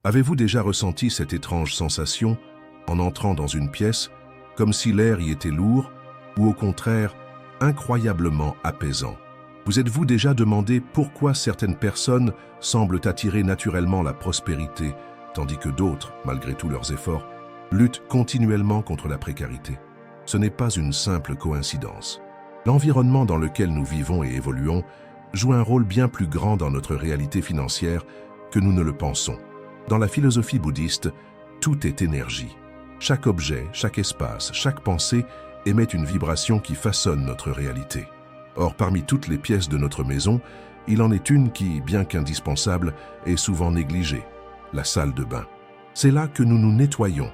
Avez-vous déjà ressenti cette étrange sensation en entrant dans une pièce, comme si l'air y était lourd, ou au contraire, incroyablement apaisant? Vous êtes-vous déjà demandé pourquoi certaines personnes semblent attirer naturellement la prospérité, tandis que d'autres, malgré tous leurs efforts, luttent continuellement contre la précarité? Ce n'est pas une simple coïncidence. L'environnement dans lequel nous vivons et évoluons joue un rôle bien plus grand dans notre réalité financière que nous ne le pensons. Dans la philosophie bouddhiste, tout est énergie. Chaque objet, chaque espace, chaque pensée émet une vibration qui façonne notre réalité. Or, parmi toutes les pièces de notre maison, il en est une qui, bien qu'indispensable, est souvent négligée, la salle de bain. C'est là que nous nous nettoyons,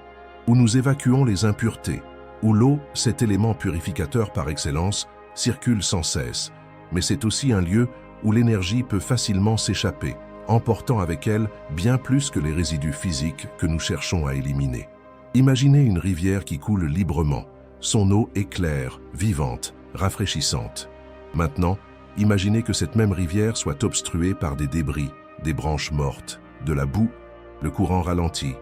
où nous évacuons les impuretés, où l'eau, cet élément purificateur par excellence, circule sans cesse. Mais c'est aussi un lieu où l'énergie peut facilement s'échapper, emportant avec elle bien plus que les résidus physiques que nous cherchons à éliminer. Imaginez une rivière qui coule librement. Son eau est claire, vivante, rafraîchissante. Maintenant, imaginez que cette même rivière soit obstruée par des débris, des branches mortes, de la boue. Le courant ralentit,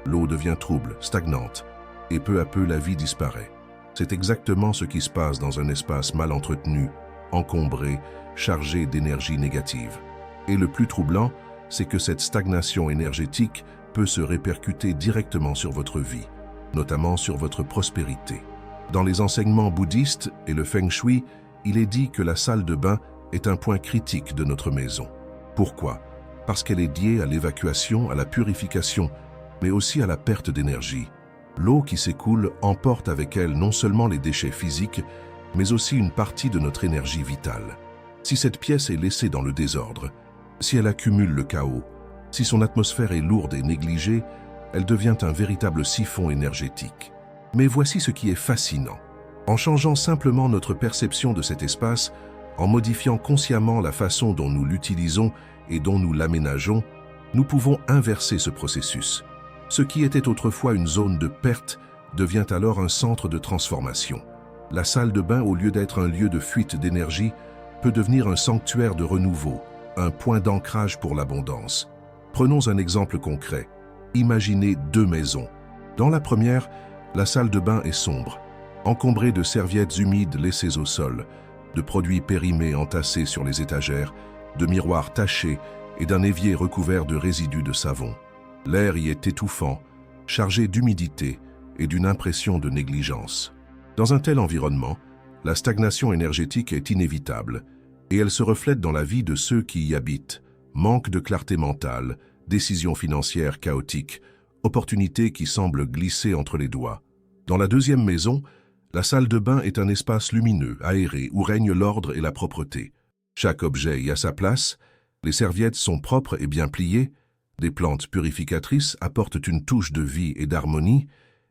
l'eau devient trouble, stagnante, et peu à peu la vie disparaît. C'est exactement ce qui se passe dans un espace mal entretenu, encombré, chargé d'énergie négative. Et le plus troublant, c'est que cette stagnation énergétique peut se répercuter directement sur votre vie, notamment sur votre prospérité. Dans les enseignements bouddhistes et le feng shui, il est dit que la salle de bain est un point critique de notre maison. Pourquoi? Parce qu'elle est liée à l'évacuation, à la purification, mais aussi à la perte d'énergie. L'eau qui s'écoule emporte avec elle non seulement les déchets physiques, mais aussi une partie de notre énergie vitale. Si cette pièce est laissée dans le désordre, si elle accumule le chaos, si son atmosphère est lourde et négligée, elle devient un véritable siphon énergétique. Mais voici ce qui est fascinant. En changeant simplement notre perception de cet espace, en modifiant consciemment la façon dont nous l'utilisons et dont nous l'aménageons, nous pouvons inverser ce processus. Ce qui était autrefois une zone de perte devient alors un centre de transformation. La salle de bain, au lieu d'être un lieu de fuite d'énergie, peut devenir un sanctuaire de renouveau, un point d'ancrage pour l'abondance. Prenons un exemple concret. Imaginez deux maisons. Dans la première, la salle de bain est sombre, encombrée de serviettes humides laissées au sol, de produits périmés entassés sur les étagères, de miroirs tachés et d'un évier recouvert de résidus de savon. L'air y est étouffant, chargé d'humidité et d'une impression de négligence. Dans un tel environnement, la stagnation énergétique est inévitable et elle se reflète dans la vie de ceux qui y habitent. Manque de clarté mentale, décisions financières chaotiques, opportunités qui semblent glisser entre les doigts. Dans la deuxième maison, la salle de bain est un espace lumineux, aéré, où règne l'ordre et la propreté. Chaque objet y a sa place, les serviettes sont propres et bien pliées, des plantes purificatrices apportent une touche de vie et d'harmonie,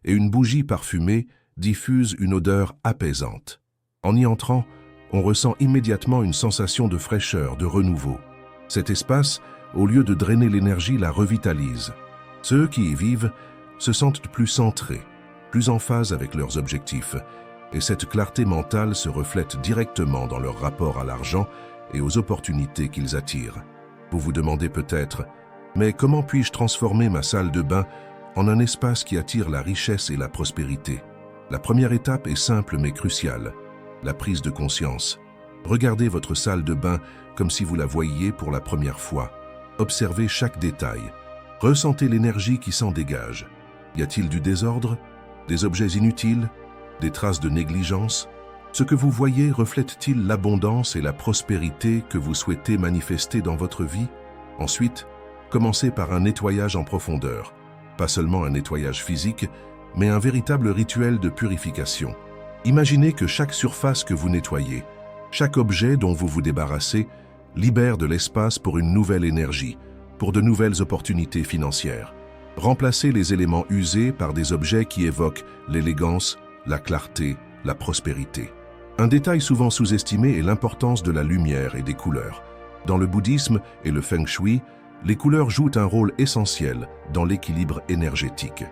et une bougie parfumée diffuse une odeur apaisante. En y entrant, on ressent immédiatement une sensation de fraîcheur, de renouveau. Cet espace, au lieu de drainer l'énergie, la revitalise. Ceux qui y vivent se sentent plus centrés, plus en phase avec leurs objectifs, et cette clarté mentale se reflète directement dans leur rapport à l'argent et aux opportunités qu'ils attirent. Vous vous demandez peut-être, mais comment puis-je transformer ma salle de bain en un espace qui attire la richesse et la prospérité? La première étape est simple mais cruciale, la prise de conscience. Regardez votre salle de bain comme si vous la voyiez pour la première fois. Observez chaque détail. Ressentez l'énergie qui s'en dégage. Y a-t-il du désordre? Des objets inutiles? Des traces de négligence? Ce que vous voyez reflète-t-il l'abondance et la prospérité que vous souhaitez manifester dans votre vie? Ensuite, commencez par un nettoyage en profondeur. Pas seulement un nettoyage physique, mais un véritable rituel de purification. Imaginez que chaque surface que vous nettoyez, chaque objet dont vous vous débarrassez, libère de l'espace pour une nouvelle énergie, pour de nouvelles opportunités financières. Remplacez les éléments usés par des objets qui évoquent l'élégance, la clarté, la prospérité. Un détail souvent sous-estimé est l'importance de la lumière et des couleurs. Dans le bouddhisme et le feng shui, les couleurs jouent un rôle essentiel dans l'équilibre énergétique.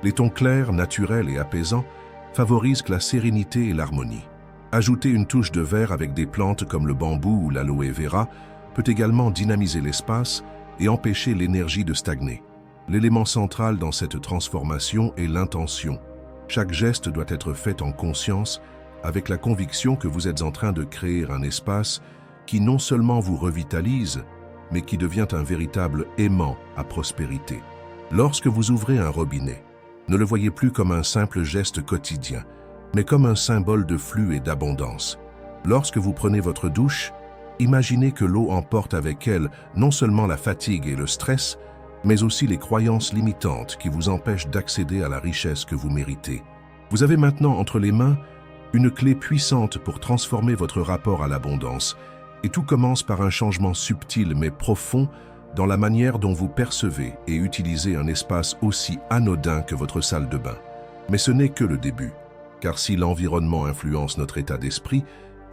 Les tons clairs, naturels et apaisants favorisent la sérénité et l'harmonie. Ajouter une touche de vert avec des plantes comme le bambou ou l'aloe vera peut également dynamiser l'espace et empêcher l'énergie de stagner. L'élément central dans cette transformation est l'intention. Chaque geste doit être fait en conscience, avec la conviction que vous êtes en train de créer un espace qui non seulement vous revitalise, mais qui devient un véritable aimant à prospérité. Lorsque vous ouvrez un robinet, ne le voyez plus comme un simple geste quotidien, mais comme un symbole de flux et d'abondance. Lorsque vous prenez votre douche, imaginez que l'eau emporte avec elle non seulement la fatigue et le stress, mais aussi les croyances limitantes qui vous empêchent d'accéder à la richesse que vous méritez. Vous avez maintenant entre les mains une clé puissante pour transformer votre rapport à l'abondance, et tout commence par un changement subtil mais profond dans la manière dont vous percevez et utilisez un espace aussi anodin que votre salle de bain. Mais ce n'est que le début, car si l'environnement influence notre état d'esprit,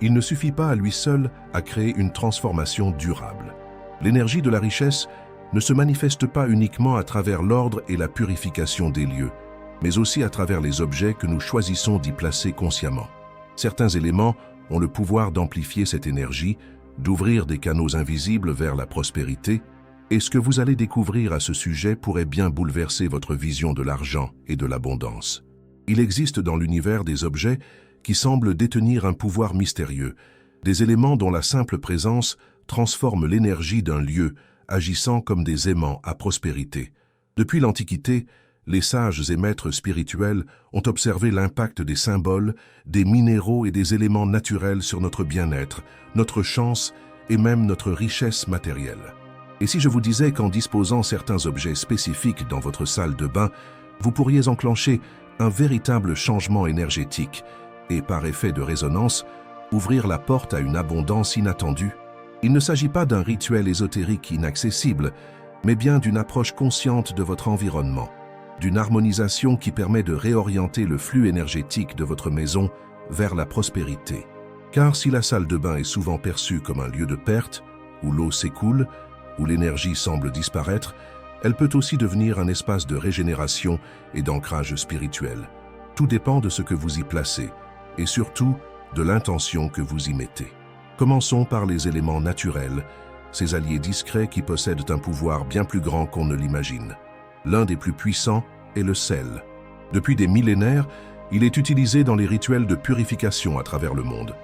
il ne suffit pas à lui seul à créer une transformation durable. L'énergie de la richesse ne se manifeste pas uniquement à travers l'ordre et la purification des lieux, mais aussi à travers les objets que nous choisissons d'y placer consciemment. Certains éléments ont le pouvoir d'amplifier cette énergie, d'ouvrir des canaux invisibles vers la prospérité, et ce que vous allez découvrir à ce sujet pourrait bien bouleverser votre vision de l'argent et de l'abondance. Il existe dans l'univers des objets qui semblent détenir un pouvoir mystérieux, des éléments dont la simple présence transforme l'énergie d'un lieu, agissant comme des aimants à prospérité. Depuis l'Antiquité, les sages et maîtres spirituels ont observé l'impact des symboles, des minéraux et des éléments naturels sur notre bien-être, notre chance et même notre richesse matérielle. Et si je vous disais qu'en disposant certains objets spécifiques dans votre salle de bain, vous pourriez enclencher un véritable changement énergétique et, par effet de résonance, ouvrir la porte à une abondance inattendue? Il ne s'agit pas d'un rituel ésotérique inaccessible, mais bien d'une approche consciente de votre environnement, d'une harmonisation qui permet de réorienter le flux énergétique de votre maison vers la prospérité. Car si la salle de bain est souvent perçue comme un lieu de perte, où l'eau s'écoule, où l'énergie semble disparaître, elle peut aussi devenir un espace de régénération et d'ancrage spirituel. Tout dépend de ce que vous y placez, et surtout de l'intention que vous y mettez. Commençons par les éléments naturels, ces alliés discrets qui possèdent un pouvoir bien plus grand qu'on ne l'imagine. L'un des plus puissants est le sel. Depuis des millénaires, il est utilisé dans les rituels de purification à travers le monde.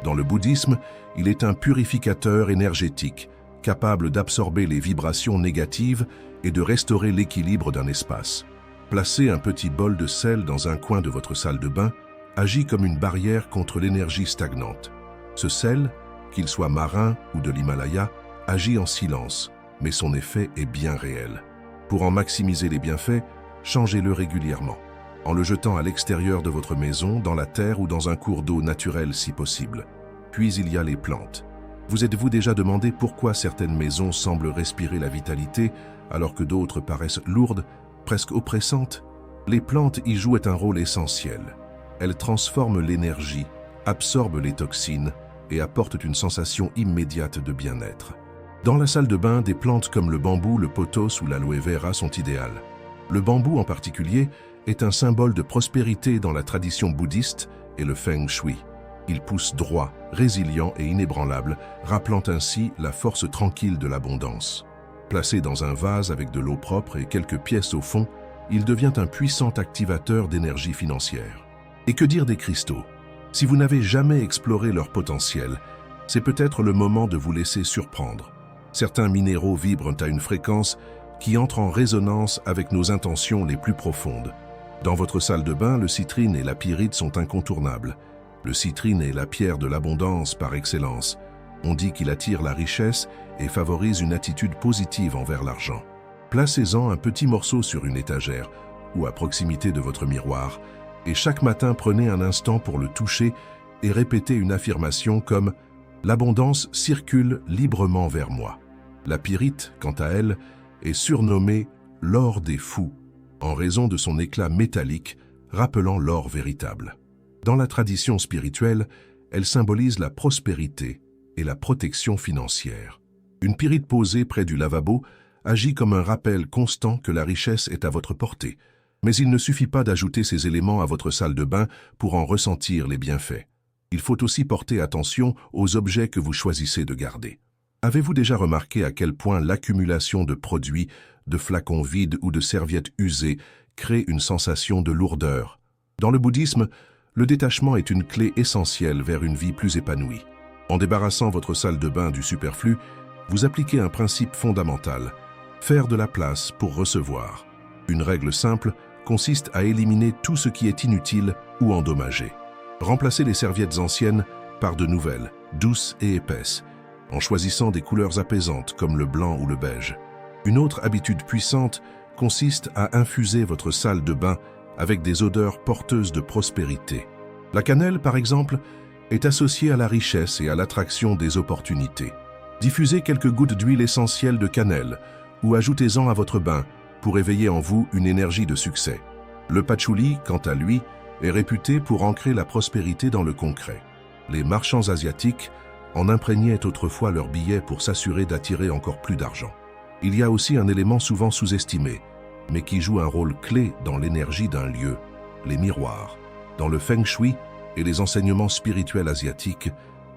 Dans le bouddhisme, il est un purificateur énergétique, capable d'absorber les vibrations négatives et de restaurer l'équilibre d'un espace. Placer un petit bol de sel dans un coin de votre salle de bain agit comme une barrière contre l'énergie stagnante. Ce sel, qu'il soit marin ou de l'Himalaya, agit en silence, mais son effet est bien réel. Pour en maximiser les bienfaits, changez-le régulièrement, en le jetant à l'extérieur de votre maison, dans la terre ou dans un cours d'eau naturel si possible. Puis il y a les plantes. Vous êtes-vous déjà demandé pourquoi certaines maisons semblent respirer la vitalité alors que d'autres paraissent lourdes, presque oppressantes? Les plantes y jouent un rôle essentiel. Elles transforment l'énergie, absorbent les toxines et apportent une sensation immédiate de bien-être. Dans la salle de bain, des plantes comme le bambou, le pothos ou l'aloe vera sont idéales. Le bambou en particulier est un symbole de prospérité dans la tradition bouddhiste et le feng shui. Il pousse droit, résilient et inébranlable, rappelant ainsi la force tranquille de l'abondance. Placé dans un vase avec de l'eau propre et quelques pièces au fond, il devient un puissant activateur d'énergie financière. Et que dire des cristaux? Si vous n'avez jamais exploré leur potentiel, c'est peut-être le moment de vous laisser surprendre. Certains minéraux vibrent à une fréquence qui entre en résonance avec nos intentions les plus profondes. Dans votre salle de bain, le citrine et la pyrite sont incontournables. Le citrine est la pierre de l'abondance par excellence. On dit qu'il attire la richesse et favorise une attitude positive envers l'argent. Placez-en un petit morceau sur une étagère ou à proximité de votre miroir, et chaque matin prenez un instant pour le toucher et répétez une affirmation comme « L'abondance circule librement vers moi ». La pyrite, quant à elle, est surnommée « l'or des fous » en raison de son éclat métallique rappelant l'or véritable. Dans la tradition spirituelle, elle symbolise la prospérité et la protection financière. Une pyrite posée près du lavabo agit comme un rappel constant que la richesse est à votre portée. Mais il ne suffit pas d'ajouter ces éléments à votre salle de bain pour en ressentir les bienfaits. Il faut aussi porter attention aux objets que vous choisissez de garder. Avez-vous déjà remarqué à quel point l'accumulation de produits, de flacons vides ou de serviettes usées crée une sensation de lourdeur? Dans le bouddhisme, le détachement est une clé essentielle vers une vie plus épanouie. En débarrassant votre salle de bain du superflu, vous appliquez un principe fondamental: faire de la place pour recevoir. Une règle simple consiste à éliminer tout ce qui est inutile ou endommagé. Remplacez les serviettes anciennes par de nouvelles, douces et épaisses, en choisissant des couleurs apaisantes comme le blanc ou le beige. Une autre habitude puissante consiste à infuser votre salle de bain avec des odeurs porteuses de prospérité. La cannelle, par exemple, est associée à la richesse et à l'attraction des opportunités. Diffusez quelques gouttes d'huile essentielle de cannelle ou ajoutez-en à votre bain pour éveiller en vous une énergie de succès. Le patchouli, quant à lui, est réputé pour ancrer la prospérité dans le concret. Les marchands asiatiques en imprégnaient autrefois leurs billets pour s'assurer d'attirer encore plus d'argent. Il y a aussi un élément souvent sous-estimé, mais qui joue un rôle clé dans l'énergie d'un lieu: les miroirs. Dans le feng shui et les enseignements spirituels asiatiques,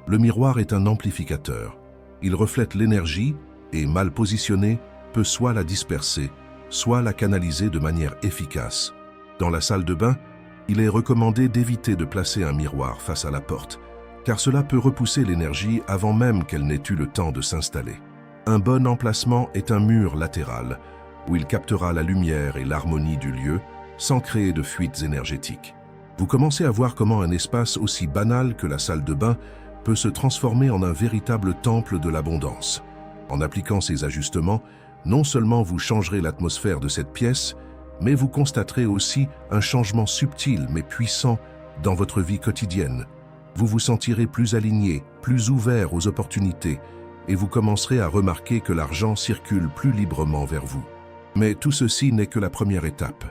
le miroir est un amplificateur. Il reflète l'énergie et, mal positionné, peut soit la disperser, soit la canaliser de manière efficace. Dans la salle de bain, il est recommandé d'éviter de placer un miroir face à la porte, car cela peut repousser l'énergie avant même qu'elle n'ait eu le temps de s'installer. Un bon emplacement est un mur latéral, où il captera la lumière et l'harmonie du lieu, sans créer de fuites énergétiques. Vous commencez à voir comment un espace aussi banal que la salle de bain peut se transformer en un véritable temple de l'abondance. En appliquant ces ajustements, non seulement vous changerez l'atmosphère de cette pièce, mais vous constaterez aussi un changement subtil mais puissant dans votre vie quotidienne. Vous vous sentirez plus aligné, plus ouvert aux opportunités, et vous commencerez à remarquer que l'argent circule plus librement vers vous. Mais tout ceci n'est que la première étape,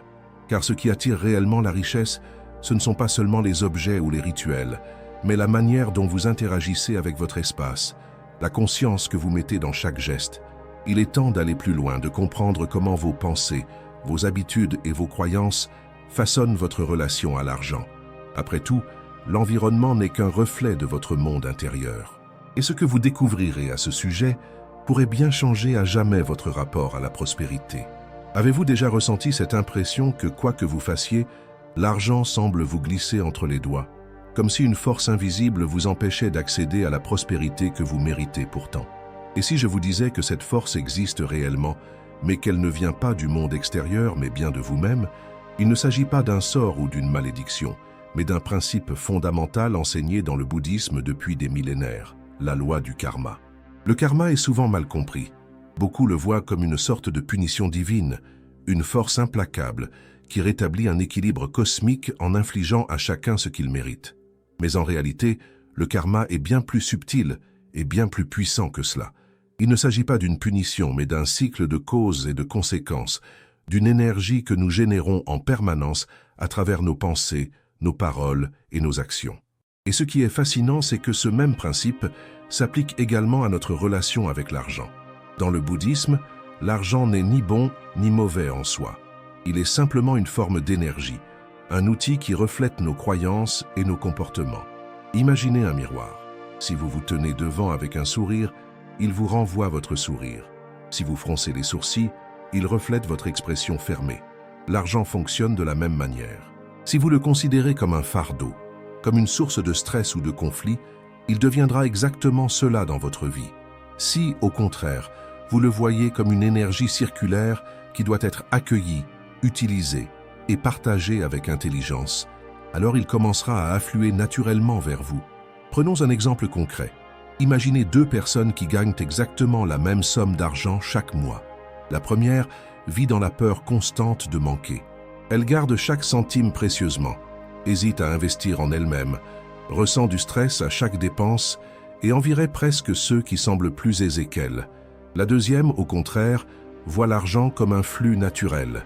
car ce qui attire réellement la richesse, ce ne sont pas seulement les objets ou les rituels, mais la manière dont vous interagissez avec votre espace, la conscience que vous mettez dans chaque geste. Il est temps d'aller plus loin, de comprendre comment vos pensées, vos habitudes et vos croyances façonnent votre relation à l'argent. Après tout, l'environnement n'est qu'un reflet de votre monde intérieur. Et ce que vous découvrirez à ce sujet pourrait bien changer à jamais votre rapport à la prospérité. Avez-vous déjà ressenti cette impression que quoi que vous fassiez, l'argent semble vous glisser entre les doigts, comme si une force invisible vous empêchait d'accéder à la prospérité que vous méritez pourtant? Et si je vous disais que cette force existe réellement, mais qu'elle ne vient pas du monde extérieur, mais bien de vous-même, il ne s'agit pas d'un sort ou d'une malédiction, mais d'un principe fondamental enseigné dans le bouddhisme depuis des millénaires, la loi du karma. Le karma est souvent mal compris. Beaucoup le voient comme une sorte de punition divine, une force implacable qui rétablit un équilibre cosmique en infligeant à chacun ce qu'il mérite. Mais en réalité, le karma est bien plus subtil et bien plus puissant que cela. Il ne s'agit pas d'une punition, mais d'un cycle de causes et de conséquences, d'une énergie que nous générons en permanence à travers nos pensées, nos paroles et nos actions. Et ce qui est fascinant, c'est que ce même principe s'applique également à notre relation avec l'argent. Dans le bouddhisme, l'argent n'est ni bon ni mauvais en soi. Il est simplement une forme d'énergie, un outil qui reflète nos croyances et nos comportements. Imaginez un miroir. Si vous vous tenez devant avec un sourire, il vous renvoie votre sourire. Si vous froncez les sourcils, il reflète votre expression fermée. L'argent fonctionne de la même manière. Si vous le considérez comme un fardeau, comme une source de stress ou de conflit, il deviendra exactement cela dans votre vie. Si, au contraire, vous le voyez comme une énergie circulaire qui doit être accueillie, utilisée et partagée avec intelligence, alors il commencera à affluer naturellement vers vous. Prenons un exemple concret. Imaginez deux personnes qui gagnent exactement la même somme d'argent chaque mois. La première vit dans la peur constante de manquer. Elle garde chaque centime précieusement, hésite à investir en elle-même, ressent du stress à chaque dépense et envierait presque ceux qui semblent plus aisés qu'elle. La deuxième, au contraire, voit l'argent comme un flux naturel.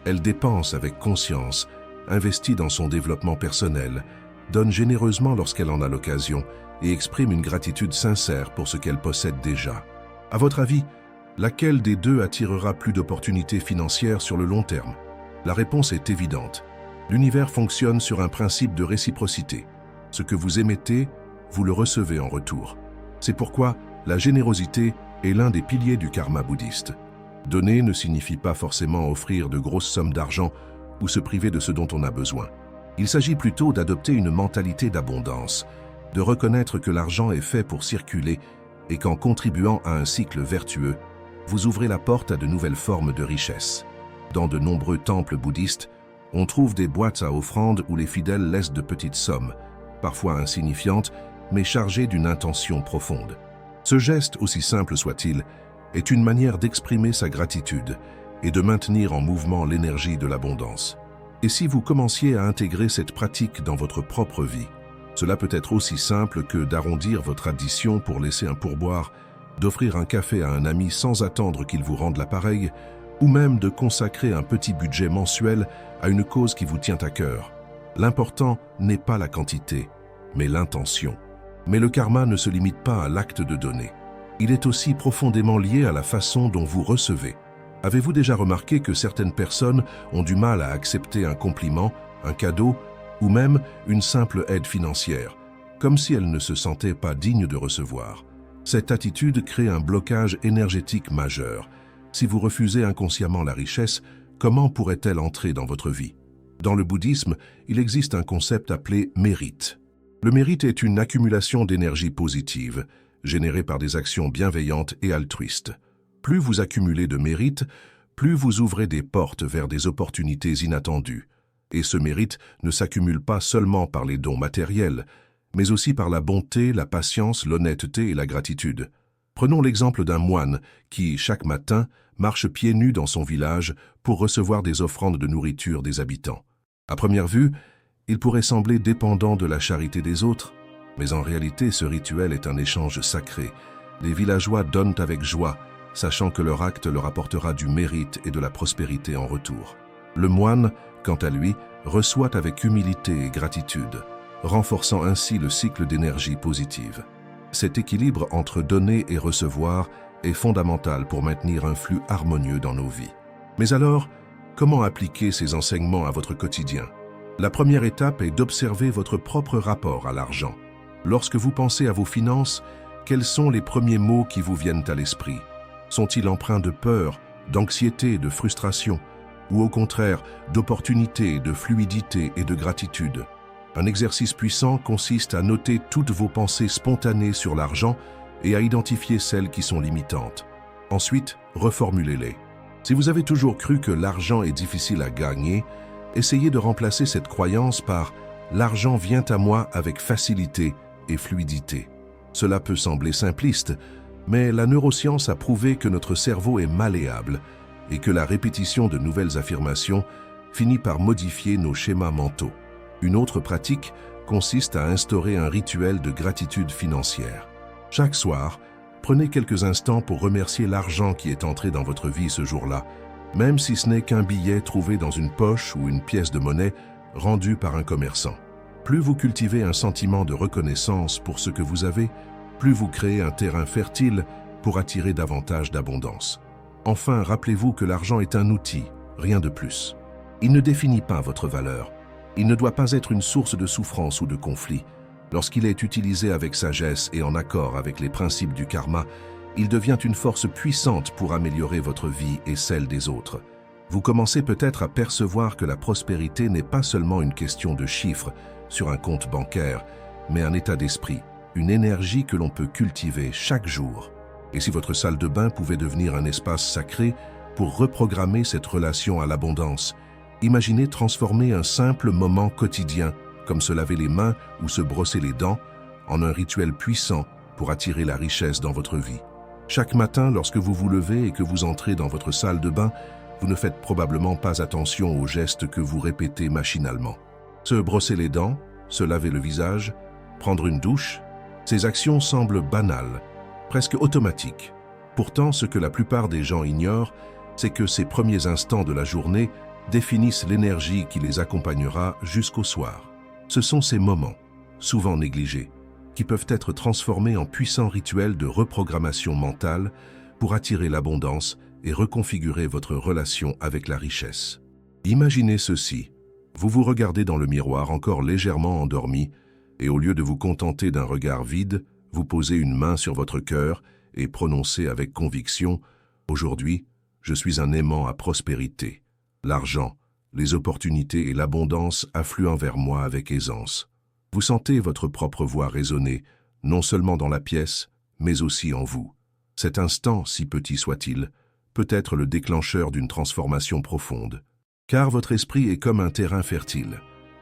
Elle dépense avec conscience, investit dans son développement personnel, donne généreusement lorsqu'elle en a l'occasion et exprime une gratitude sincère pour ce qu'elle possède déjà. À votre avis, laquelle des deux attirera plus d'opportunités financières sur le long terme? La réponse est évidente. L'univers fonctionne sur un principe de réciprocité. Ce que vous émettez, vous le recevez en retour. C'est pourquoi La générosité est l'un des piliers du karma bouddhiste. Donner ne signifie pas forcément offrir de grosses sommes d'argent ou se priver de ce dont on a besoin. Il s'agit plutôt d'adopter une mentalité d'abondance, de reconnaître que l'argent est fait pour circuler et qu'en contribuant à un cycle vertueux, vous ouvrez la porte à de nouvelles formes de richesse. Dans de nombreux temples bouddhistes, on trouve des boîtes à offrandes où les fidèles laissent de petites sommes, parfois insignifiantes, mais chargées d'une intention profonde. Ce geste, aussi simple soit-il, est une manière d'exprimer sa gratitude et de maintenir en mouvement l'énergie de l'abondance. Et si vous commenciez à intégrer cette pratique dans votre propre vie, cela peut être aussi simple que d'arrondir votre addition pour laisser un pourboire, d'offrir un café à un ami sans attendre qu'il vous rende l'appareil, ou même de consacrer un petit budget mensuel à une cause qui vous tient à cœur. L'important n'est pas la quantité, mais l'intention. Mais le karma ne se limite pas à l'acte de donner. Il est aussi profondément lié à la façon dont vous recevez. Avez-vous déjà remarqué que certaines personnes ont du mal à accepter un compliment, un cadeau ou même une simple aide financière, comme si elles ne se sentaient pas dignes de recevoir? Cette attitude crée un blocage énergétique majeur. Si vous refusez inconsciemment la richesse, comment pourrait-elle entrer dans votre vie? Dans le bouddhisme, il existe un concept appelé mérite. Le mérite est une accumulation d'énergie positive, générée par des actions bienveillantes et altruistes. Plus vous accumulez de mérite, plus vous ouvrez des portes vers des opportunités inattendues. Et ce mérite ne s'accumule pas seulement par les dons matériels, mais aussi par la bonté, la patience, l'honnêteté et la gratitude. Prenons l'exemple d'un moine qui, chaque matin, marche pieds nus dans son village pour recevoir des offrandes de nourriture des habitants. À première vue, il pourrait sembler dépendant de la charité des autres, mais en réalité ce rituel est un échange sacré. Les villageois donnent avec joie, sachant que leur acte leur apportera du mérite et de la prospérité en retour. Le moine, quant à lui, reçoit avec humilité et gratitude, renforçant ainsi le cycle d'énergie positive. Cet équilibre entre donner et recevoir est fondamental pour maintenir un flux harmonieux dans nos vies. Mais alors, comment appliquer ces enseignements à votre quotidien? La première étape est d'observer votre propre rapport à l'argent. Lorsque vous pensez à vos finances, quels sont les premiers mots qui vous viennent à l'esprit? Sont-ils empreints de peur, d'anxiété, de frustration, ou au contraire d'opportunité, de fluidité et de gratitude? Un exercice puissant consiste à noter toutes vos pensées spontanées sur l'argent et à identifier celles qui sont limitantes. Ensuite, reformulez-les. Si vous avez toujours cru que l'argent est difficile à gagner, essayez de remplacer cette croyance par « l'argent vient à moi avec facilité et fluidité ». Cela peut sembler simpliste, mais la neuroscience a prouvé que notre cerveau est malléable et que la répétition de nouvelles affirmations finit par modifier nos schémas mentaux. Une autre pratique consiste à instaurer un rituel de gratitude financière. Chaque soir, prenez quelques instants pour remercier l'argent qui est entré dans votre vie ce jour-là, même si ce n'est qu'un billet trouvé dans une poche ou une pièce de monnaie rendue par un commerçant. Plus vous cultivez un sentiment de reconnaissance pour ce que vous avez, plus vous créez un terrain fertile pour attirer davantage d'abondance. Enfin, rappelez-vous que l'argent est un outil, rien de plus. Il ne définit pas votre valeur. Il ne doit pas être une source de souffrance ou de conflit. Lorsqu'il est utilisé avec sagesse et en accord avec les principes du karma, il devient une force puissante pour améliorer votre vie et celle des autres. Vous commencez peut-être à percevoir que la prospérité n'est pas seulement une question de chiffres sur un compte bancaire, mais un état d'esprit, une énergie que l'on peut cultiver chaque jour. Et si votre salle de bain pouvait devenir un espace sacré pour reprogrammer cette relation à l'abondance, imaginez transformer un simple moment quotidien, comme se laver les mains ou se brosser les dents, en un rituel puissant pour attirer la richesse dans votre vie. Chaque matin, lorsque vous vous levez et que vous entrez dans votre salle de bain, vous ne faites probablement pas attention aux gestes que vous répétez machinalement. Se brosser les dents, se laver le visage, prendre une douche, ces actions semblent banales, presque automatiques. Pourtant, ce que la plupart des gens ignorent, c'est que ces premiers instants de la journée définissent l'énergie qui les accompagnera jusqu'au soir. Ce sont ces moments, souvent négligés, qui peuvent être transformés en puissants rituels de reprogrammation mentale pour attirer l'abondance et reconfigurer votre relation avec la richesse. Imaginez ceci, vous vous regardez dans le miroir encore légèrement endormi et au lieu de vous contenter d'un regard vide, vous posez une main sur votre cœur et prononcez avec conviction « Aujourd'hui, je suis un aimant à prospérité. L'argent, les opportunités et l'abondance affluent vers moi avec aisance. » Vous sentez votre propre voix résonner, non seulement dans la pièce, mais aussi en vous. Cet instant, si petit soit-il, peut être le déclencheur d'une transformation profonde. Car votre esprit est comme un terrain fertile.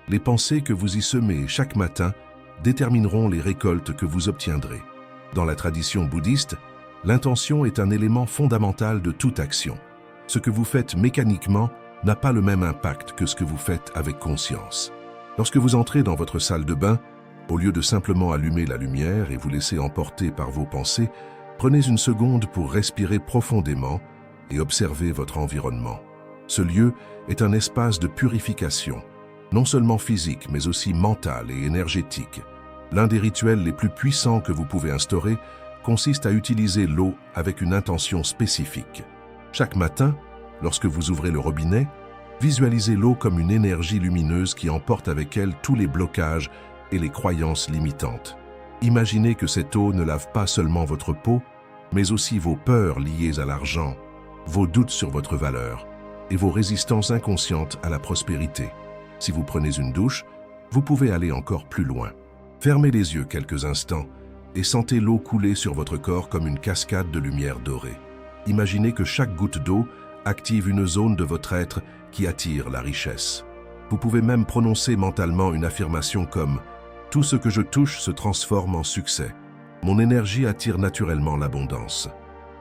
Les pensées que vous y semez chaque matin détermineront les récoltes que vous obtiendrez. Dans la tradition bouddhiste, l'intention est un élément fondamental de toute action. Ce que vous faites mécaniquement n'a pas le même impact que ce que vous faites avec conscience. Lorsque vous entrez dans votre salle de bain, au lieu de simplement allumer la lumière et vous laisser emporter par vos pensées, prenez une seconde pour respirer profondément et observer votre environnement. Ce lieu est un espace de purification, non seulement physique mais aussi mental et énergétique. L'un des rituels les plus puissants que vous pouvez instaurer consiste à utiliser l'eau avec une intention spécifique. Chaque matin, lorsque vous ouvrez le robinet, visualisez l'eau comme une énergie lumineuse qui emporte avec elle tous les blocages et les croyances limitantes. Imaginez que cette eau ne lave pas seulement votre peau, mais aussi vos peurs liées à l'argent, vos doutes sur votre valeur et vos résistances inconscientes à la prospérité. Si vous prenez une douche, vous pouvez aller encore plus loin. Fermez les yeux quelques instants et sentez l'eau couler sur votre corps comme une cascade de lumière dorée. Imaginez que chaque goutte d'eau active une zone de votre être qui attire la richesse. Vous pouvez même prononcer mentalement une affirmation comme « Tout ce que je touche se transforme en succès. Mon énergie attire naturellement l'abondance. »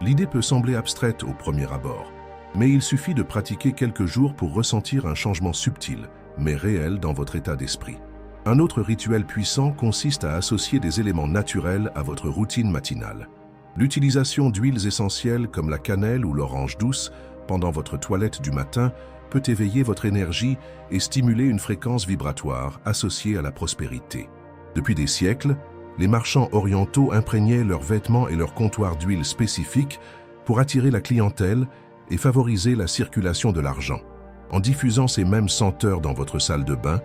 L'idée peut sembler abstraite au premier abord, mais il suffit de pratiquer quelques jours pour ressentir un changement subtil, mais réel dans votre état d'esprit. Un autre rituel puissant consiste à associer des éléments naturels à votre routine matinale. L'utilisation d'huiles essentielles comme la cannelle ou l'orange douce pendant votre toilette du matin peut éveiller votre énergie et stimuler une fréquence vibratoire associée à la prospérité. Depuis des siècles, les marchands orientaux imprégnaient leurs vêtements et leurs comptoirs d'huile spécifiques pour attirer la clientèle et favoriser la circulation de l'argent. En diffusant ces mêmes senteurs dans votre salle de bain,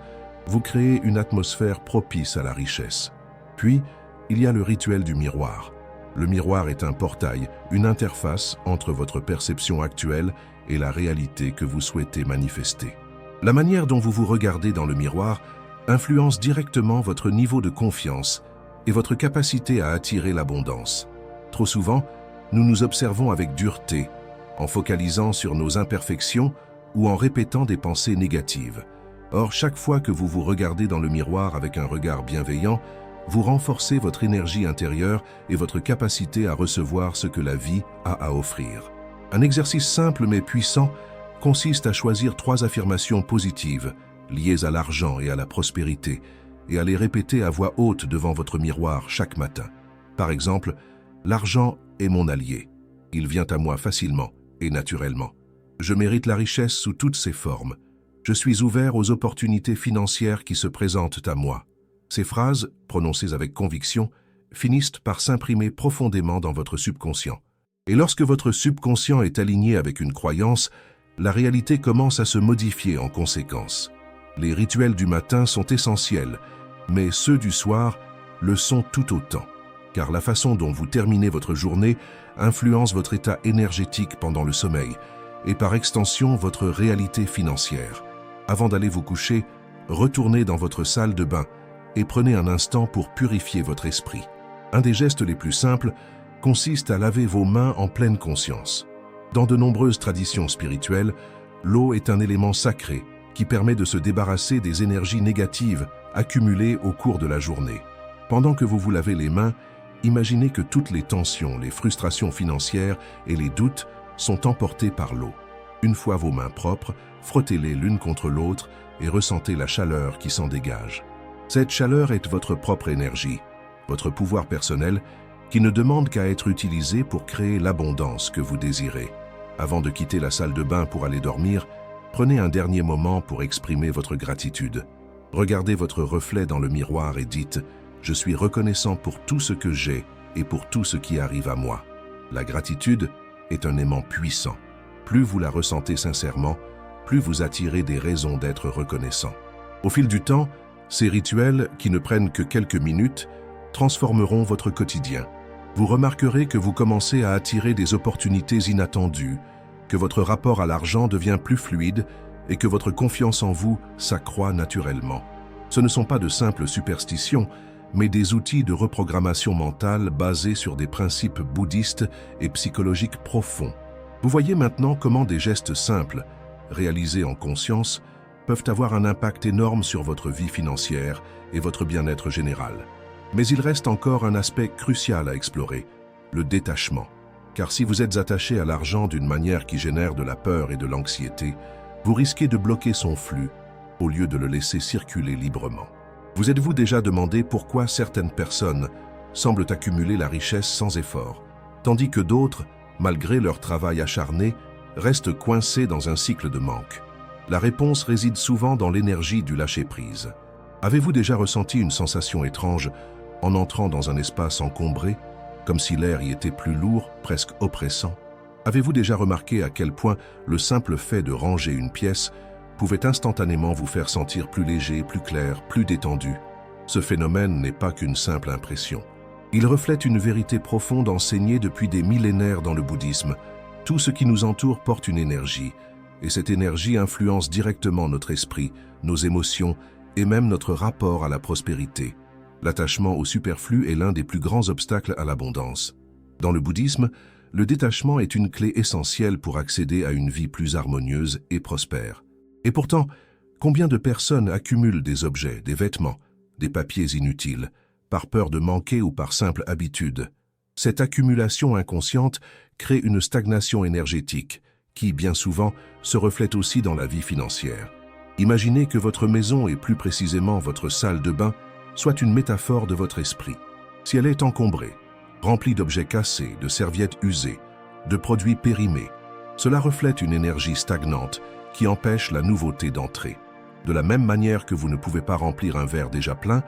vous créez une atmosphère propice à la richesse. Puis, il y a le rituel du miroir. Le miroir est un portail, une interface entre votre perception actuelle et la réalité que vous souhaitez manifester. La manière dont vous vous regardez dans le miroir influence directement votre niveau de confiance et votre capacité à attirer l'abondance. Trop souvent, nous nous observons avec dureté, en focalisant sur nos imperfections ou en répétant des pensées négatives. Or, chaque fois que vous vous regardez dans le miroir avec un regard bienveillant, vous renforcez votre énergie intérieure et votre capacité à recevoir ce que la vie a à offrir. Un exercice simple mais puissant consiste à choisir 3 affirmations positives liées à l'argent et à la prospérité et à les répéter à voix haute devant votre miroir chaque matin. Par exemple, « L'argent est mon allié. Il vient à moi facilement et naturellement. Je mérite la richesse sous toutes ses formes. Je suis ouvert aux opportunités financières qui se présentent à moi. » Ces phrases, prononcées avec conviction, finissent par s'imprimer profondément dans votre subconscient. Et lorsque votre subconscient est aligné avec une croyance, la réalité commence à se modifier en conséquence. Les rituels du matin sont essentiels, mais ceux du soir le sont tout autant, car la façon dont vous terminez votre journée influence votre état énergétique pendant le sommeil et par extension votre réalité financière. Avant d'aller vous coucher, retournez dans votre salle de bain et prenez un instant pour purifier votre esprit. Un des gestes les plus simples consiste à laver vos mains en pleine conscience. Dans de nombreuses traditions spirituelles, l'eau est un élément sacré qui permet de se débarrasser des énergies négatives accumulées au cours de la journée. Pendant que vous vous lavez les mains, imaginez que toutes les tensions, les frustrations financières et les doutes sont emportés par l'eau. Une fois vos mains propres, frottez-les l'une contre l'autre et ressentez la chaleur qui s'en dégage. Cette chaleur est votre propre énergie, votre pouvoir personnel, qui ne demande qu'à être utilisé pour créer l'abondance que vous désirez. Avant de quitter la salle de bain pour aller dormir, prenez un dernier moment pour exprimer votre gratitude. Regardez votre reflet dans le miroir et dites « Je suis reconnaissant pour tout ce que j'ai et pour tout ce qui arrive à moi ». La gratitude est un aimant puissant. Plus vous la ressentez sincèrement, plus vous attirez des raisons d'être reconnaissant. Au fil du temps, ces rituels, qui ne prennent que quelques minutes, transformeront votre quotidien. Vous remarquerez que vous commencez à attirer des opportunités inattendues, que votre rapport à l'argent devient plus fluide et que votre confiance en vous s'accroît naturellement. Ce ne sont pas de simples superstitions, mais des outils de reprogrammation mentale basés sur des principes bouddhistes et psychologiques profonds. Vous voyez maintenant comment des gestes simples, réalisés en conscience, peuvent avoir un impact énorme sur votre vie financière et votre bien-être général. Mais il reste encore un aspect crucial à explorer, le détachement. Car si vous êtes attaché à l'argent d'une manière qui génère de la peur et de l'anxiété, vous risquez de bloquer son flux au lieu de le laisser circuler librement. Vous êtes-vous déjà demandé pourquoi certaines personnes semblent accumuler la richesse sans effort, tandis que d'autres, malgré leur travail acharné, restent coincés dans un cycle de manque? La réponse réside souvent dans l'énergie du lâcher-prise. Avez-vous déjà ressenti une sensation étrange en entrant dans un espace encombré, comme si l'air y était plus lourd, presque oppressant? Avez-vous déjà remarqué à quel point le simple fait de ranger une pièce pouvait instantanément vous faire sentir plus léger, plus clair, plus détendu? Ce phénomène n'est pas qu'une simple impression. Il reflète une vérité profonde enseignée depuis des millénaires dans le bouddhisme. Tout ce qui nous entoure porte une énergie, et cette énergie influence directement notre esprit, nos émotions et même notre rapport à la prospérité. L'attachement au superflu est l'un des plus grands obstacles à l'abondance. Dans le bouddhisme, le détachement est une clé essentielle pour accéder à une vie plus harmonieuse et prospère. Et pourtant, combien de personnes accumulent des objets, des vêtements, des papiers inutiles, par peur de manquer ou par simple habitude? Cette accumulation inconsciente crée une stagnation énergétique qui, bien souvent, se reflète aussi dans la vie financière. Imaginez que votre maison et plus précisément votre salle de bain soit une métaphore de votre esprit. Si elle est encombrée, remplie d'objets cassés, de serviettes usées, de produits périmés, cela reflète une énergie stagnante qui empêche la nouveauté d'entrer. De la même manière que vous ne pouvez pas remplir un verre déjà plein,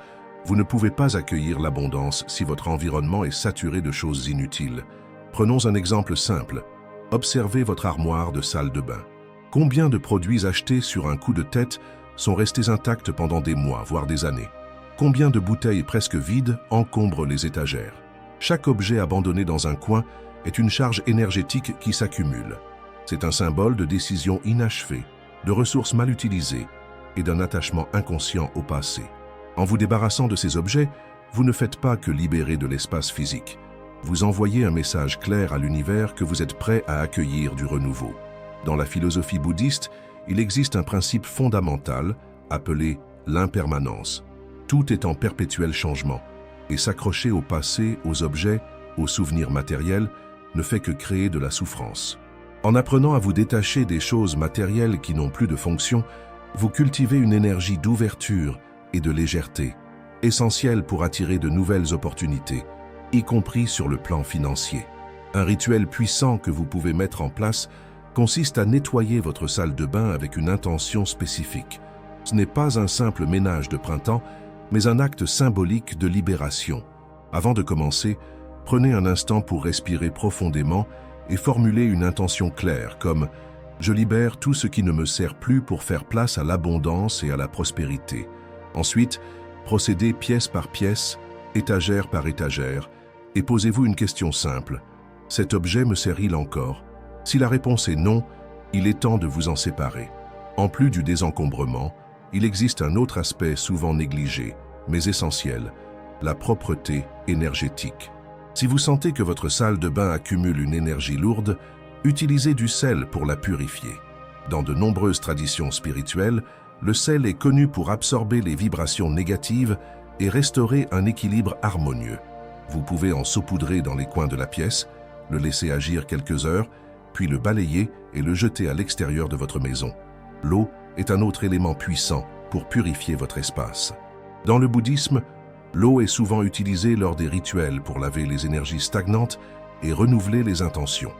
vous ne pouvez pas accueillir l'abondance si votre environnement est saturé de choses inutiles. Prenons un exemple simple. Observez votre armoire de salle de bain. Combien de produits achetés sur un coup de tête sont restés intacts pendant des mois, voire des années? Combien de bouteilles presque vides encombrent les étagères? Chaque objet abandonné dans un coin est une charge énergétique qui s'accumule. C'est un symbole de décisions inachevées, de ressources mal utilisées et d'un attachement inconscient au passé. En vous débarrassant de ces objets, vous ne faites pas que libérer de l'espace physique. Vous envoyez un message clair à l'univers que vous êtes prêt à accueillir du renouveau. Dans la philosophie bouddhiste, il existe un principe fondamental appelé l'impermanence. Tout est en perpétuel changement, et s'accrocher au passé, aux objets, aux souvenirs matériels, ne fait que créer de la souffrance. En apprenant à vous détacher des choses matérielles qui n'ont plus de fonction, vous cultivez une énergie d'ouverture et de légèreté, essentielle pour attirer de nouvelles opportunités, y compris sur le plan financier. Un rituel puissant que vous pouvez mettre en place consiste à nettoyer votre salle de bain avec une intention spécifique. Ce n'est pas un simple ménage de printemps, mais un acte symbolique de libération. Avant de commencer, prenez un instant pour respirer profondément et formuler une intention claire comme « Je libère tout ce qui ne me sert plus pour faire place à l'abondance et à la prospérité ». Ensuite, procédez pièce par pièce, étagère par étagère, et posez-vous une question simple. Cet objet me sert-il encore? Si la réponse est non, il est temps de vous en séparer. En plus du désencombrement, il existe un autre aspect souvent négligé, mais essentiel, la propreté énergétique. Si vous sentez que votre salle de bain accumule une énergie lourde, utilisez du sel pour la purifier. Dans de nombreuses traditions spirituelles, le sel est connu pour absorber les vibrations négatives et restaurer un équilibre harmonieux. Vous pouvez en saupoudrer dans les coins de la pièce, le laisser agir quelques heures, puis le balayer et le jeter à l'extérieur de votre maison. L'eau est un autre élément puissant pour purifier votre espace. Dans le bouddhisme, l'eau est souvent utilisée lors des rituels pour laver les énergies stagnantes et renouveler les intentions.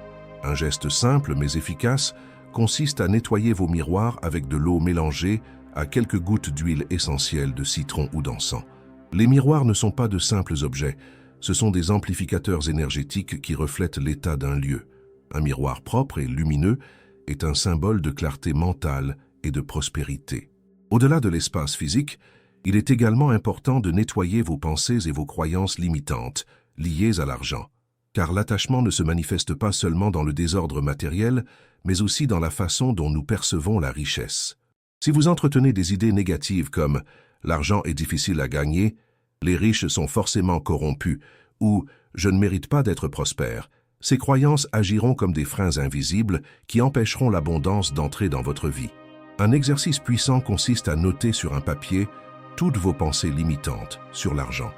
Un geste simple mais efficace consiste à nettoyer vos miroirs avec de l'eau mélangée à quelques gouttes d'huile essentielle de citron ou d'encens. Les miroirs ne sont pas de simples objets, ce sont des amplificateurs énergétiques qui reflètent l'état d'un lieu. Un miroir propre et lumineux est un symbole de clarté mentale et de prospérité. Au-delà de l'espace physique, il est également important de nettoyer vos pensées et vos croyances limitantes, liées à l'argent. car l'attachement ne se manifeste pas seulement dans le désordre matériel, mais aussi dans la façon dont nous percevons la richesse. Si vous entretenez des idées négatives comme « l'argent est difficile à gagner »,« les riches sont forcément corrompus » ou « je ne mérite pas d'être prospère », ces croyances agiront comme des freins invisibles qui empêcheront l'abondance d'entrer dans votre vie. Un exercice puissant consiste à noter sur un papier toutes vos pensées limitantes sur l'argent,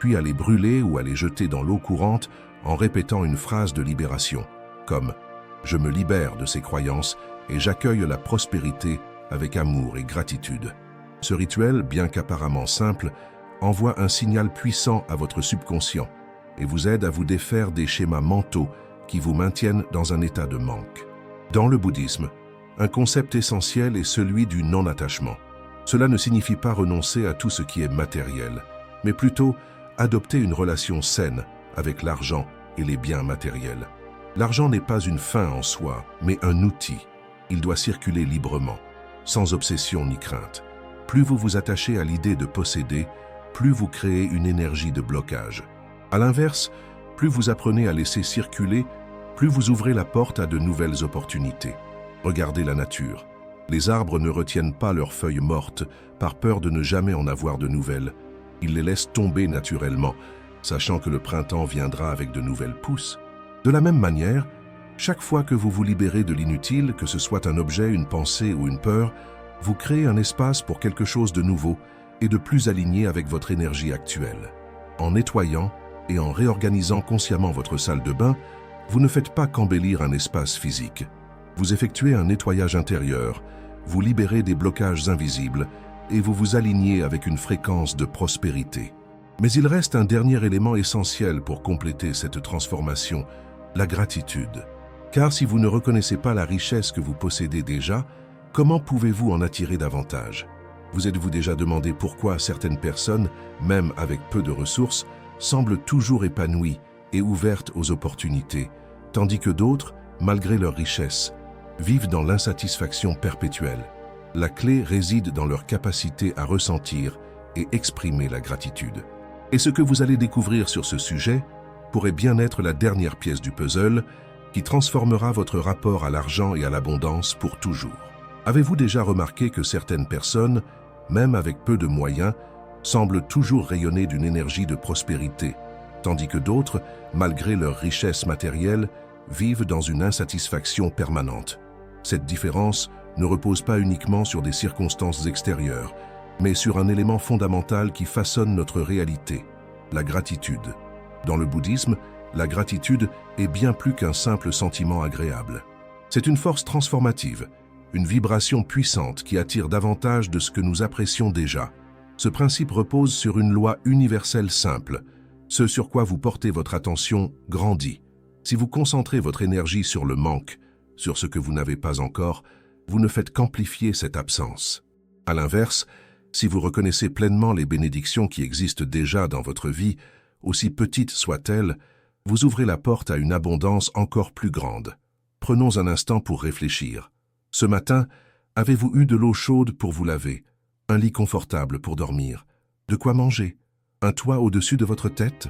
puis à les brûler ou à les jeter dans l'eau courante en répétant une phrase de libération, comme « je me libère de ces croyances et j'accueille la prospérité avec amour et gratitude ». Ce rituel, bien qu'apparemment simple, envoie un signal puissant à votre subconscient et vous aide à vous défaire des schémas mentaux qui vous maintiennent dans un état de manque. Dans le bouddhisme, un concept essentiel est celui du non-attachement. Cela ne signifie pas renoncer à tout ce qui est matériel, mais plutôt adopter une relation saine avec l'argent et les biens matériels. L'argent n'est pas une fin en soi, mais un outil. Il doit circuler librement, sans obsession ni crainte. Plus vous vous attachez à l'idée de posséder, plus vous créez une énergie de blocage. À l'inverse, plus vous apprenez à laisser circuler, plus vous ouvrez la porte à de nouvelles opportunités. Regardez la nature. Les arbres ne retiennent pas leurs feuilles mortes par peur de ne jamais en avoir de nouvelles. Ils les laissent tomber naturellement, sachant que le printemps viendra avec de nouvelles pousses. De la même manière, chaque fois que vous vous libérez de l'inutile, que ce soit un objet, une pensée ou une peur, vous créez un espace pour quelque chose de nouveau et de plus aligné avec votre énergie actuelle. En nettoyant et en réorganisant consciemment votre salle de bain, vous ne faites pas qu'embellir un espace physique. Vous effectuez un nettoyage intérieur, vous libérez des blocages invisibles et vous vous alignez avec une fréquence de prospérité. Mais il reste un dernier élément essentiel pour compléter cette transformation, la gratitude. Car si vous ne reconnaissez pas la richesse que vous possédez déjà, comment pouvez-vous en attirer davantage? Vous êtes-vous déjà demandé pourquoi certaines personnes, même avec peu de ressources, semblent toujours épanouies et ouvertes aux opportunités, tandis que d'autres, malgré leur richesse, vivent dans l'insatisfaction perpétuelle? La clé réside dans leur capacité à ressentir et exprimer la gratitude. Et ce que vous allez découvrir sur ce sujet pourrait bien être la dernière pièce du puzzle qui transformera votre rapport à l'argent et à l'abondance pour toujours. Avez-vous déjà remarqué que certaines personnes, même avec peu de moyens, semblent toujours rayonner d'une énergie de prospérité, tandis que d'autres, malgré leur richesse matérielle, vivent dans une insatisfaction permanente? Cette différence ne repose pas uniquement sur des circonstances extérieures, mais sur un élément fondamental qui façonne notre réalité, la gratitude. Dans le bouddhisme, la gratitude est bien plus qu'un simple sentiment agréable. C'est une force transformative, une vibration puissante qui attire davantage de ce que nous apprécions déjà. Ce principe repose sur une loi universelle simple. Ce sur quoi vous portez votre attention grandit. Si vous concentrez votre énergie sur le manque, sur ce que vous n'avez pas encore, vous ne faites qu'amplifier cette absence. À l'inverse, si vous reconnaissez pleinement les bénédictions qui existent déjà dans votre vie, aussi petites soient-elles, vous ouvrez la porte à une abondance encore plus grande. Prenons un instant pour réfléchir. Ce matin, avez-vous eu de l'eau chaude pour vous laver, un lit confortable pour dormir, de quoi manger, un toit au-dessus de votre tête?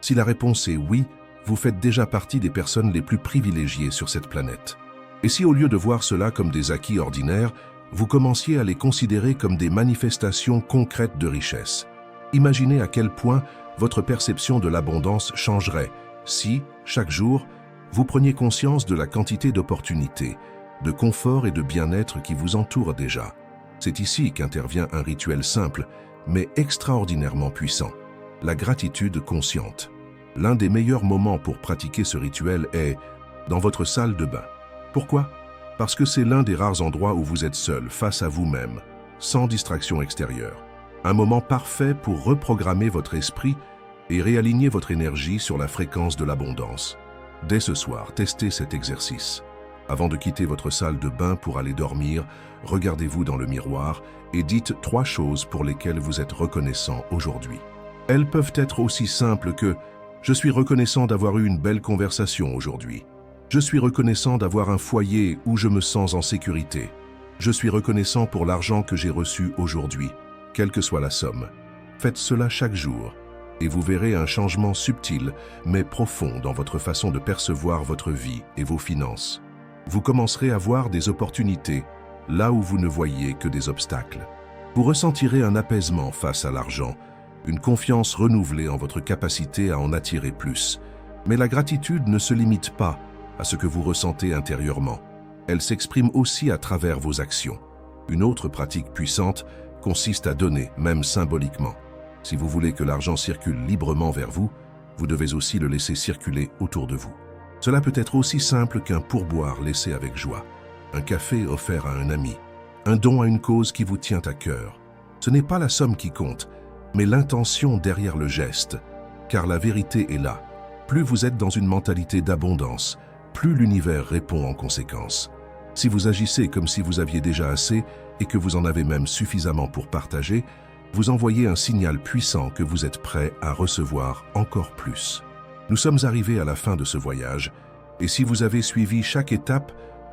Si la réponse est oui, vous faites déjà partie des personnes les plus privilégiées sur cette planète. Et si au lieu de voir cela comme des acquis ordinaires, vous commenciez à les considérer comme des manifestations concrètes de richesse? Imaginez à quel point votre perception de l'abondance changerait si, chaque jour, vous preniez conscience de la quantité d'opportunités, de confort et de bien-être qui vous entourent déjà. C'est ici qu'intervient un rituel simple, mais extraordinairement puissant, la gratitude consciente. L'un des meilleurs moments pour pratiquer ce rituel est dans votre salle de bain. Pourquoi? Parce que c'est l'un des rares endroits où vous êtes seul, face à vous-même, sans distraction extérieure. Un moment parfait pour reprogrammer votre esprit et réaligner votre énergie sur la fréquence de l'abondance. Dès ce soir, testez cet exercice. Avant de quitter votre salle de bain pour aller dormir, regardez-vous dans le miroir et dites 3 choses pour lesquelles vous êtes reconnaissant aujourd'hui. Elles peuvent être aussi simples que « Je suis reconnaissant d'avoir eu une belle conversation aujourd'hui ». Je suis reconnaissant d'avoir un foyer où je me sens en sécurité. Je suis reconnaissant pour l'argent que j'ai reçu aujourd'hui, quelle que soit la somme. Faites cela chaque jour. et vous verrez un changement subtil mais profond dans votre façon de percevoir votre vie et vos finances. Vous commencerez à voir des opportunités là où vous ne voyiez que des obstacles. Vous ressentirez un apaisement face à l'argent, une confiance renouvelée en votre capacité à en attirer plus. Mais la gratitude ne se limite pas à ce que vous ressentez intérieurement. Elle s'exprime aussi à travers vos actions. Une autre pratique puissante consiste à donner, même symboliquement. Si vous voulez que l'argent circule librement vers vous, vous devez aussi le laisser circuler autour de vous. Cela peut être aussi simple qu'un pourboire laissé avec joie, un café offert à un ami, un don à une cause qui vous tient à cœur. Ce n'est pas la somme qui compte, mais l'intention derrière le geste, car la vérité est là. Plus vous êtes dans une mentalité d'abondance, plus l'univers répond en conséquence. Si vous agissez comme si vous aviez déjà assez et que vous en avez même suffisamment pour partager, vous envoyez un signal puissant que vous êtes prêt à recevoir encore plus. Nous sommes arrivés à la fin de ce voyage, et si vous avez suivi chaque étape,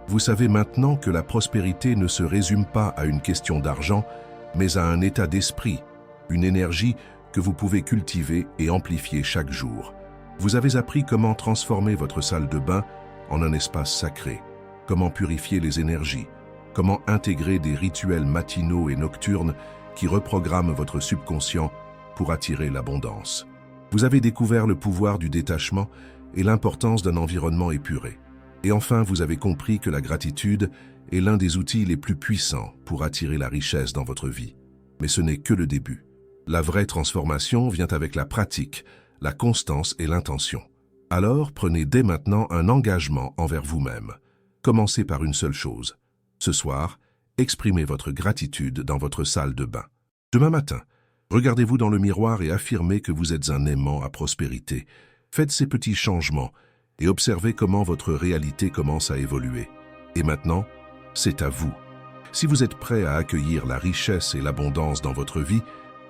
vous savez maintenant que la prospérité ne se résume pas à une question d'argent, mais à un état d'esprit, une énergie que vous pouvez cultiver et amplifier chaque jour. Vous avez appris comment transformer votre salle de bain en un espace sacré, comment purifier les énergies, comment intégrer des rituels matinaux et nocturnes qui reprogramment votre subconscient pour attirer l'abondance. Vous avez découvert le pouvoir du détachement et l'importance d'un environnement épuré. Et enfin, vous avez compris que la gratitude est l'un des outils les plus puissants pour attirer la richesse dans votre vie. Mais ce n'est que le début. La vraie transformation vient avec la pratique, la constance et l'intention. Alors, prenez dès maintenant un engagement envers vous-même. Commencez par une seule chose. Ce soir, exprimez votre gratitude dans votre salle de bain. Demain matin, regardez-vous dans le miroir et affirmez que vous êtes un aimant à prospérité. Faites ces petits changements et observez comment votre réalité commence à évoluer. Et maintenant, c'est à vous. Si vous êtes prêt à accueillir la richesse et l'abondance dans votre vie,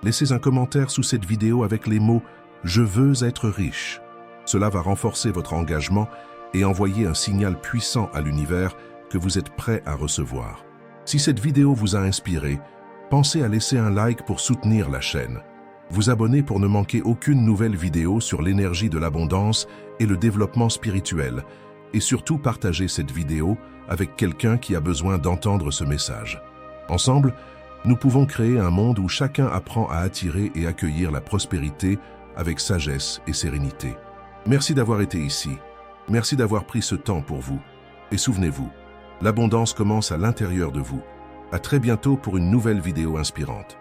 laissez un commentaire sous cette vidéo avec les mots « Je veux être riche ». Cela va renforcer votre engagement et envoyer un signal puissant à l'univers que vous êtes prêt à recevoir. Si cette vidéo vous a inspiré, pensez à laisser un like pour soutenir la chaîne. Vous abonner pour ne manquer aucune nouvelle vidéo sur l'énergie de l'abondance et le développement spirituel. Et surtout partager cette vidéo avec quelqu'un qui a besoin d'entendre ce message. Ensemble, nous pouvons créer un monde où chacun apprend à attirer et accueillir la prospérité avec sagesse et sérénité. Merci d'avoir été ici. Merci d'avoir pris ce temps pour vous. Et souvenez-vous, l'abondance commence à l'intérieur de vous. À très bientôt pour une nouvelle vidéo inspirante.